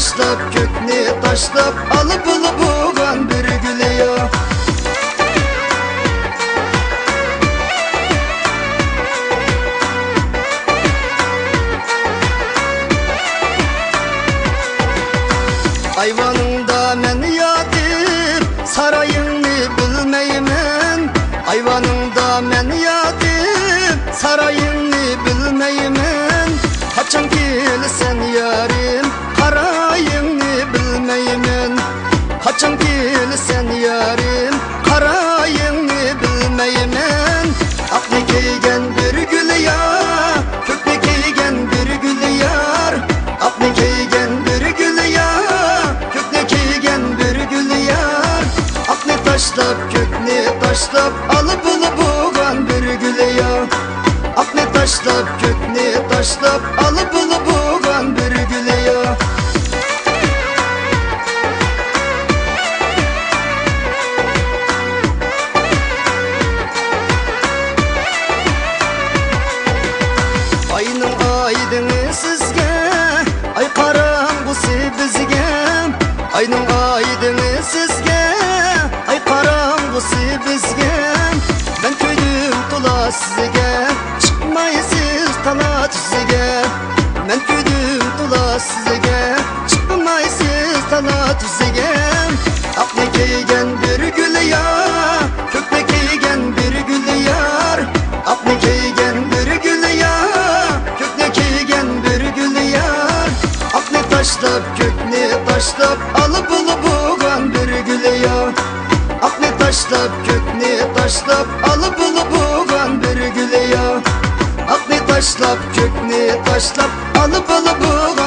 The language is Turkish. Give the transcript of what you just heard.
taşlap, kökni taşlap, alıp alıp buğan bir gülü ya. Ayvanında men yatıp, sarayını bilmeymen. Ayvanında men yatıp, sarayını bilmeymen. Kaçan gelsen yarim, karayını bilmeymen. Kaçan gelsen yarim, karayını bilmeymen. Aklı keygen bir gülü ya, kökle keygen bir gülü yar. Aklı keygen bir gülü ya, kökle keygen bir gülü yar. Aklı taşlap, kökni taşlap, alıp alıp buğan bir gülü ya. Aklı taşlap, kökni taşlap, alıp alıp buğan bir gülü ya. Ayның aydını sizge, ay karangusu bizge. Ayның aydını sizge, ay karangusu bizge. Ben köydüm tula sizge, çıkmayısız tala tüzge. Ben köydüm tula sizge, çıkmayısız tala tüzge. Aklı keygen bir gülü ya, kökle keygen bir gülü yar. Aklı keygen bir gülü ya, kökle keygen bir gülü yar. Aklı taşlap, kökni taşlap, alıp alıp buğan bir gülü ya. Aklı taşlap, kökni taşlap, alıp alıp buğan bir gülü ya. Aklı taşlap, kökni taşlap, alıp alıp buğan